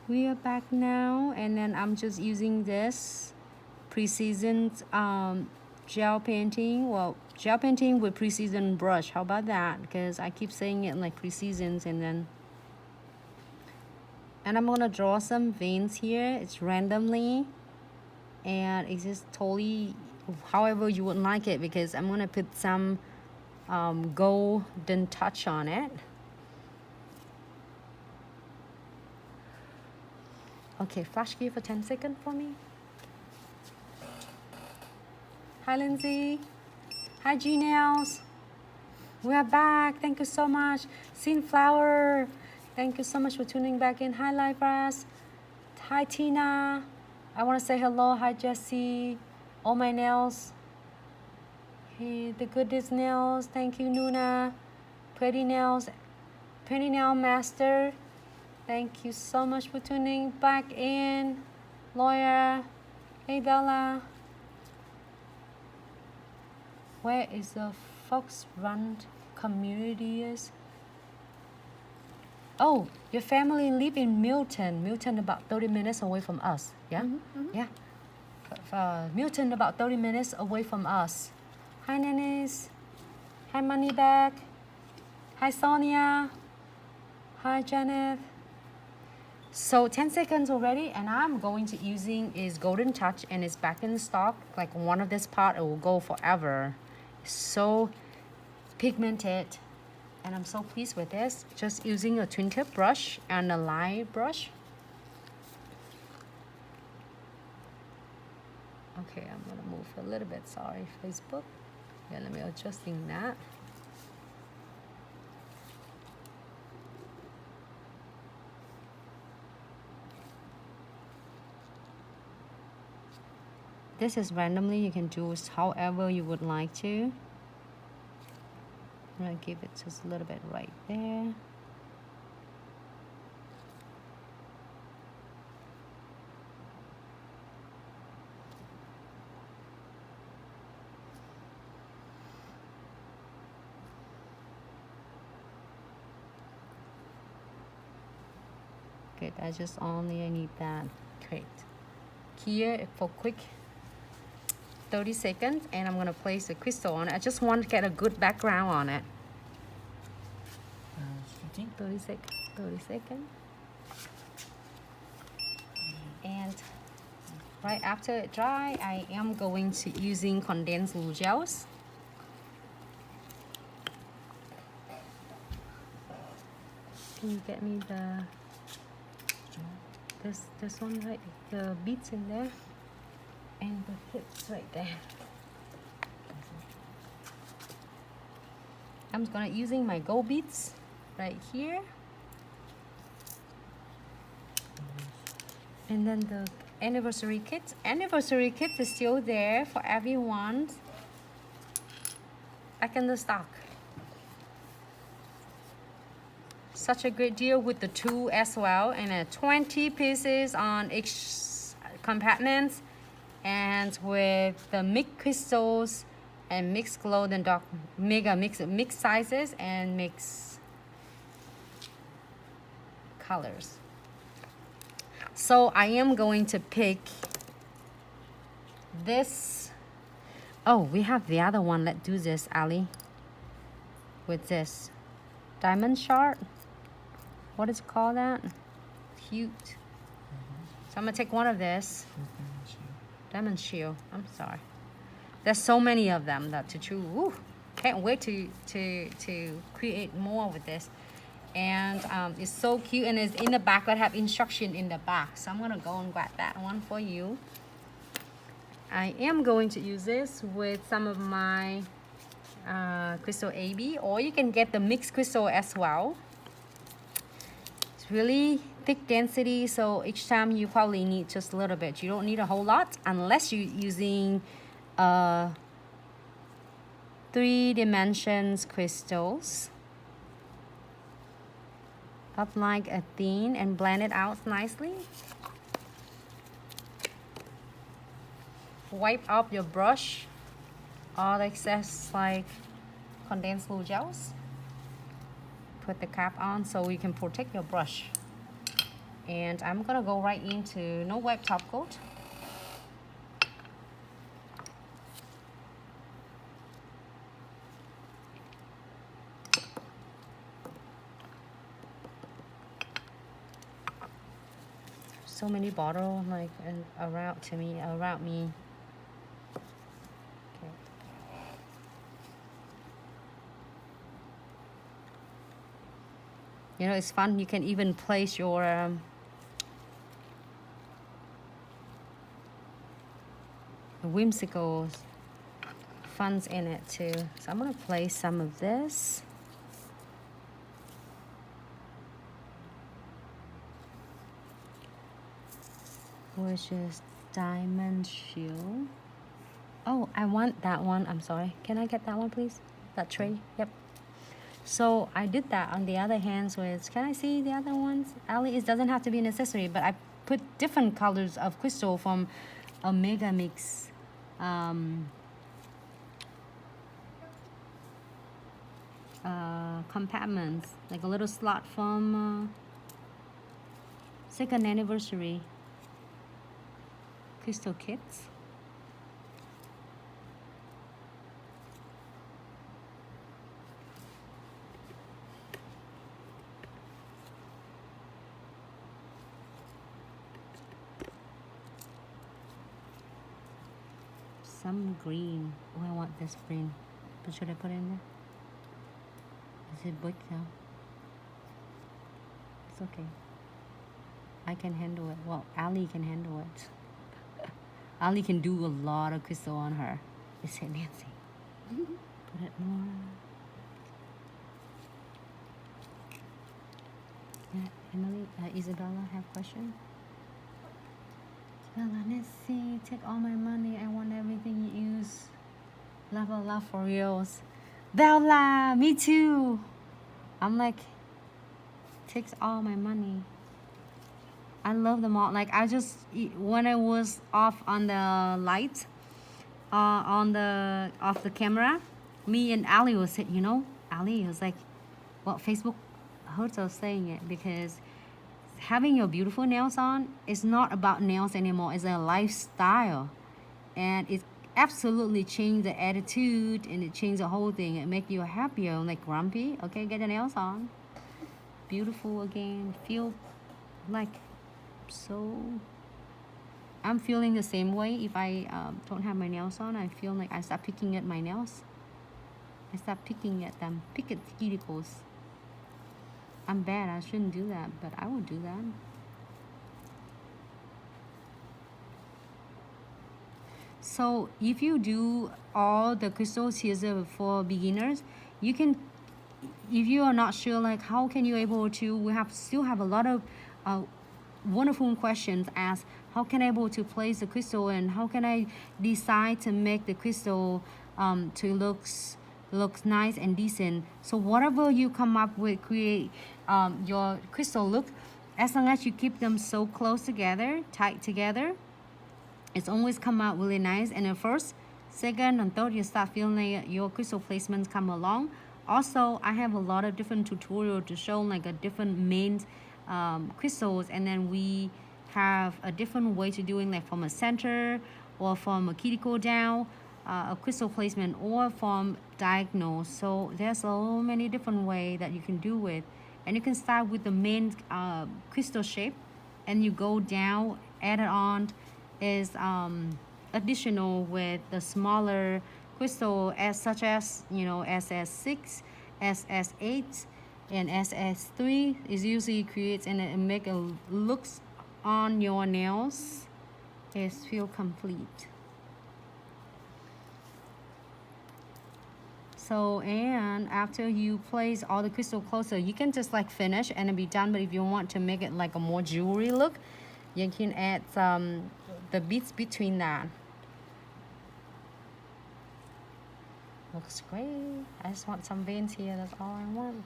We are back now, and then I'm just using this pre-seasoned gel painting. Well, gel painting with pre-seasoned brush. How about that? Because I keep saying it like pre-seasons, and I'm gonna draw some veins here. It's randomly, and it's just totally however you would like it, because I'm gonna put some golden touch on it. Okay, flash key for 10 seconds for me. Hi, Lindsay. Hi, G-Nails. We are back. Thank you so much. Flower. Thank you so much for tuning back in. Hi, Livras. Hi, Tina. I want to say hello. Hi, Jessie. All my nails. Hey, the goodest nails. Thank you, Nuna. Pretty nails. Pretty nail master. Thank you so much for tuning back in. Lawyer. Hey, Bella. Where is the Fox Run community is? Oh, your family live in Milton. Milton about 30 minutes away from us. Yeah? Yeah. Milton about 30 minutes away from us. Hi, Nannies. Hi, Moneybag. Hi, Sonia. Hi, Janet. So 10 seconds already, and I'm going to using is Golden Touch, and it's back in stock. Like one of this part, it will go forever. So pigmented, and I'm so pleased with this. Just using a twin tip brush and a light brush. Okay, I'm gonna move a little bit. Sorry, Facebook. Yeah, let me adjusting that. This is randomly. You can do however you would like to. I'm gonna give it just a little bit right there. Good, I just only need that. Great. Here for quick 30 seconds, and I'm gonna place the crystal on it. I just want to get a good background on it. 30 seconds. And right after it dry, I am going to using condensed glue gels. Can you get me the this one, right? The beads in there and the tips right there. I'm gonna using my gold beads right here, and then the anniversary kit. Anniversary kit is still there for everyone. Back in the stock. Such a great deal with the two as well, and 20 pieces on each compartment, and with the mixed crystals and mixed glow and dark mega mixed sizes and mixed colors. So I am going to pick this. Oh, we have the other one. Let's do this, Ali, with this diamond shard. What is it called that? Cute. So I'm gonna take one of this. Diamond shield. I'm sorry. There's so many of them that to choose. Woo. Can't wait to create more with this. And it's so cute, and it's in the back. I have instruction in the back. So I'm gonna go and grab that one for you. I am going to use this with some of my crystal AB, or you can get the mixed crystal as well. It's really thick density, so each time you probably need just a little bit. You don't need a whole lot unless you're using 3 dimensions crystals. Up like a thin and blend it out nicely. Wipe off your brush all the excess like condensed glue gels. Put the cap on so you can protect your brush. And I'm gonna go right into no wipe top coat. So many bottles like around me. Okay. You know, it's fun. You can even place your whimsical funds in it too. So I'm gonna place some of this. Which is Diamond Shield. Oh, I want that one. I'm sorry. Can I get that one, please? That tray? Yep. So I did that on the other hands with, can I see the other ones? Ali, it doesn't have to be an accessory, but I put different colors of crystal from a mega mix. Compartments, like a little slot from second anniversary crystal kits. Some green. Oh, I want this green. But should I put it in there? Is it big now? It's okay. I can handle it. Well, Ali can handle it. Ali can do a lot of crystal on her. Is it Nancy? Put it more. Yeah, Emily, Isabella have question? Isabella, Nancy, take all my money. I want everything you use. Love for reals. Bella, me too. I'm like, takes all my money. I love them all. Like I just, when I was off on the light, off the camera, me and Ali was, you know, Ali was like, well, Facebook hurts us saying it because having your beautiful nails on is not about nails anymore. It's a lifestyle, and it absolutely changed the attitude and it changed the whole thing. It make you happier, like grumpy. Okay, get the nails on, beautiful again. Feel like so. I'm feeling the same way. If I don't have my nails on, I feel like I start picking at my nails. I start picking at them. Pick at cuticles. I'm bad. I shouldn't do that, but I would do that. So if you do all the crystals here for beginners, you can, if you are not sure, like how can you able to, we still have a lot of wonderful questions as how can I able to place the crystal and how can I decide to make the crystal to looks nice and decent. So whatever you come up with, create your crystal look, as long as you keep them so close together, tight together, it's always come out really nice. And at first, second and third, you start feeling like your crystal placements come along. Also, I have a lot of different tutorials to show like a different main crystals, and then we have a different way to doing like from a center or from a cuticle down, a crystal placement, or from diagonal. So there's so many different ways that you can do it, and you can start with the main crystal shape, and you go down, add it on is additional with the smaller crystal as such as, you know, SS6, SS8, and SS3 is usually creates and it make a looks on your nails is feel complete. So, and after you place all the crystal closer, you can just like finish and it'll be done. But if you want to make it like a more jewelry look, you can add some the beads between that. Looks great. I just want some veins here. That's all I want.